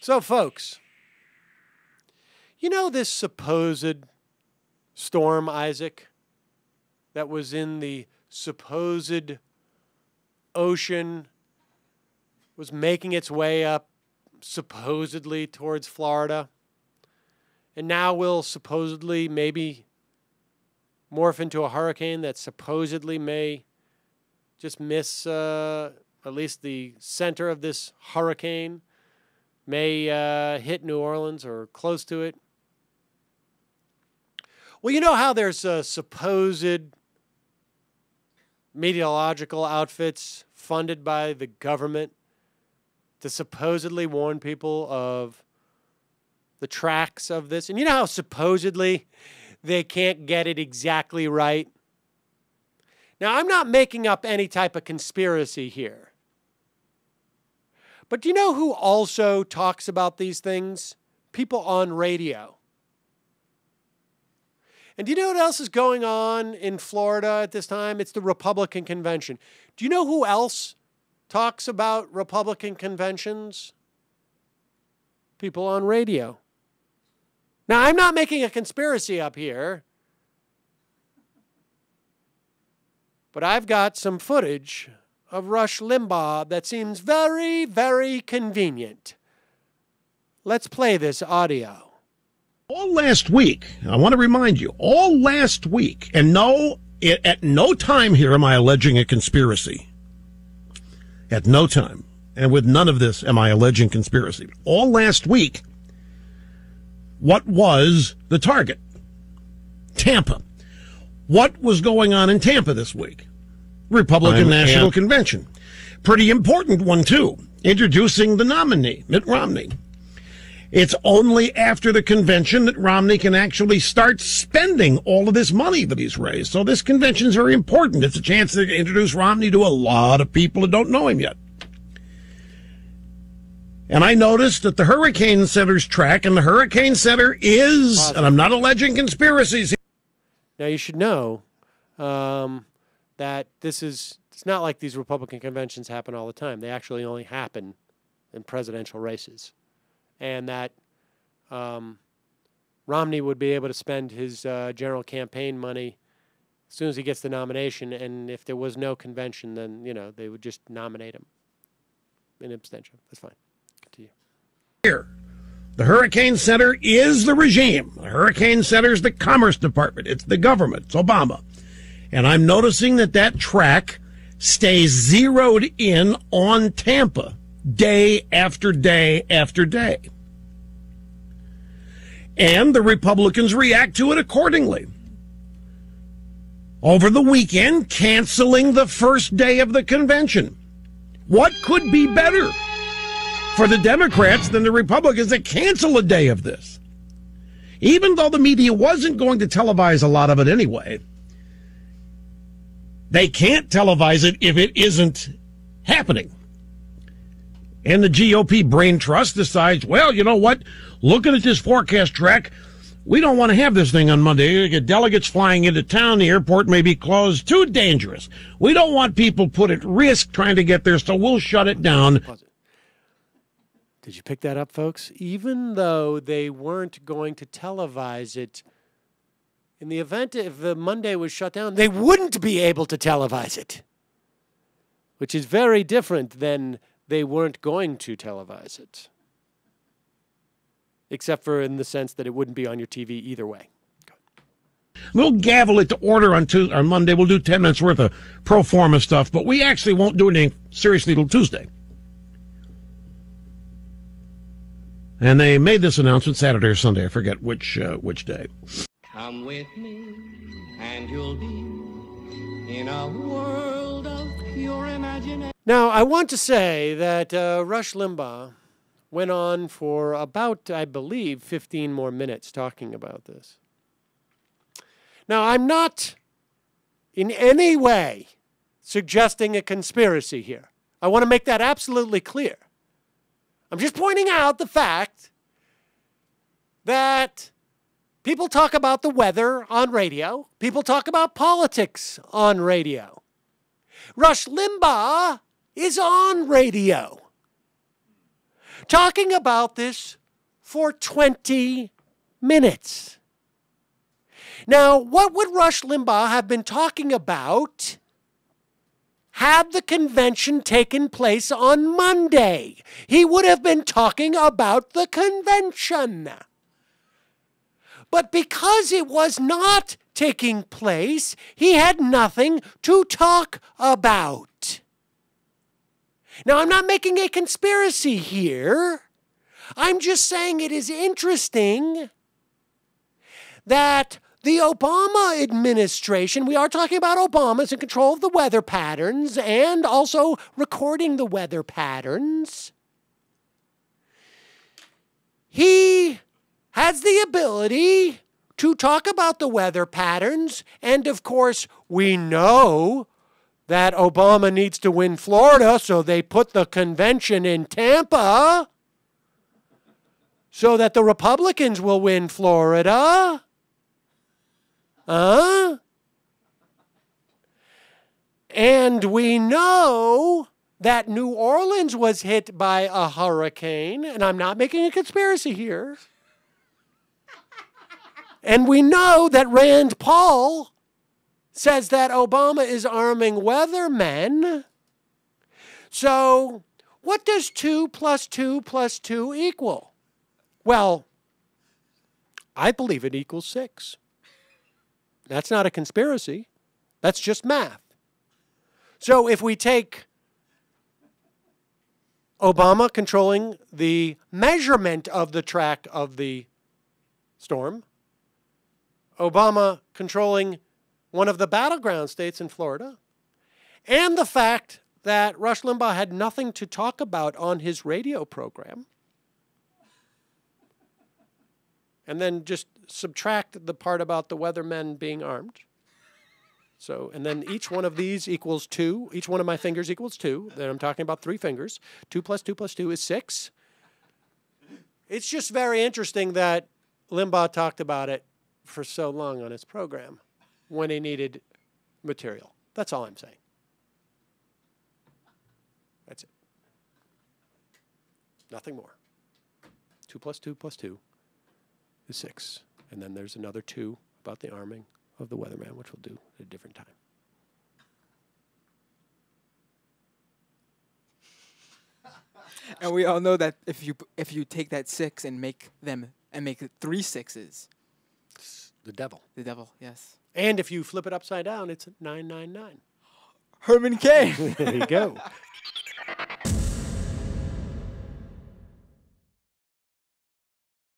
So, folks, you know this supposed storm, Isaac, that was in the supposed ocean, was making its way up supposedly towards Florida, and now will supposedly maybe morph into a hurricane that supposedly may just miss at least the center of this hurricane, may hit New Orleans or close to it. Well, you know how there's supposed meteorological outfits funded by the government to supposedly warn people of the tracks of this? And you know how supposedly they can't get it exactly right? Now, I'm not making up any type of conspiracy here. But do you know who also talks about these things? People on radio. And do you know what else is going on in Florida at this time? It's the Republican convention. Do you know who else talks about Republican conventions? People on radio. Now, I'm not making a conspiracy up here, but I've got some footage of Rush Limbaugh that seems very, very convenient. Let's play this audio. All last week, I want to remind you, all last week, and no, at no time here am I alleging a conspiracy. At no time. And with none of this am I alleging conspiracy. All last week, what was the target? Tampa. What was going on in Tampa this week? Republican National Convention. Pretty important one, too. Introducing the nominee, Mitt Romney. It's only after the convention that Romney can actually start spending all of this money that he's raised. So this convention is very important. It's a chance to introduce Romney to a lot of people that don't know him yet. And I noticed that the Hurricane Center's track, and the Hurricane Center is, positive. And I'm not alleging conspiracies. Now, you should know that it's not like these Republican conventions happen all the time. They actually only happen in presidential races. And that Romney would be able to spend his general campaign money as soon as he gets the nomination. And if there was no convention, then, they would just nominate him in abstention. That's fine. Continue. Here, the Hurricane Center is the regime. The Hurricane Center is the Commerce Department. It's the government. It's Obama. And I'm noticing that track stays zeroed in on Tampa day after day after day. And the Republicans react to it accordingly. Over the weekend, canceling the first day of the convention. What could be better for the Democrats than the Republicans to cancel a day of this? Even though the media wasn't going to televise a lot of it anyway, they can't televise it if it isn't happening. And the GOP brain trust decides, well, you know what? Looking at this forecast track, we don't want to have this thing on Monday. We get delegates flying into town. The airport may be closed. Too dangerous. We don't want people put at risk trying to get there, so we'll shut it down. Did you pick that up, folks? Even though they weren't going to televise it, in the event if the Monday was shut down, they wouldn't be able to televise it, which is very different than they weren't going to televise it, except for in the sense that it wouldn't be on your TV either way. We'll gavel it to order on Monday. We'll do 10 minutes worth of pro forma stuff, but we actually won't do anything seriously till Tuesday. And they made this announcement Saturday or Sunday. I forget which day. Come with me, and you'll be in a world of pure imagination. Now, I want to say that Rush Limbaugh went on for about, I believe, 15 more minutes talking about this. Now, I'm not in any way suggesting a conspiracy here. I want to make that absolutely clear. I'm just pointing out the fact that people talk about the weather on radio. People talk about politics on radio. Rush Limbaugh is on radio talking about this for 20 minutes. Now, what would Rush Limbaugh have been talking about had the convention taken place on Monday? He would have been talking about the convention. But because it was not taking place, he had nothing to talk about. Now, I'm not making a conspiracy here. I'm just saying it is interesting that the Obama administration, we are talking about Obama's in control of the weather patterns and also recording the weather patterns. He has the ability to talk about the weather patterns, and of course, we know that Obama needs to win Florida, so they put the convention in Tampa so that the Republicans will win Florida. And we know that New Orleans was hit by a hurricane, and I'm not making a conspiracy here. And we know that Rand Paul says that Obama is arming weathermen. So what does 2 plus 2 plus 2 equal? Well, I believe it equals 6. That's not a conspiracy. That's just math. So if we take Obama controlling the measurement of the track of the storm, Obama controlling one of the battleground states in Florida, and the fact that Rush Limbaugh had nothing to talk about on his radio program, and then just subtract the part about the weathermen being armed. So, and then each one of these equals 2. Each one of my fingers equals 2. Then I'm talking about 3 fingers. 2 plus 2 plus 2 is 6. It's just very interesting that Limbaugh talked about it for so long on his program when he needed material. That's all I'm saying. That's it. Nothing more. 2 plus 2 plus 2 is 6. And then there's another 2 about the arming of the weatherman, which we'll do at a different time. And we all know that if you take that 6 and make it 3 6s, It's the devil. the devil, yes. And if you flip it upside down, it's 999. Herman Cain. There you go.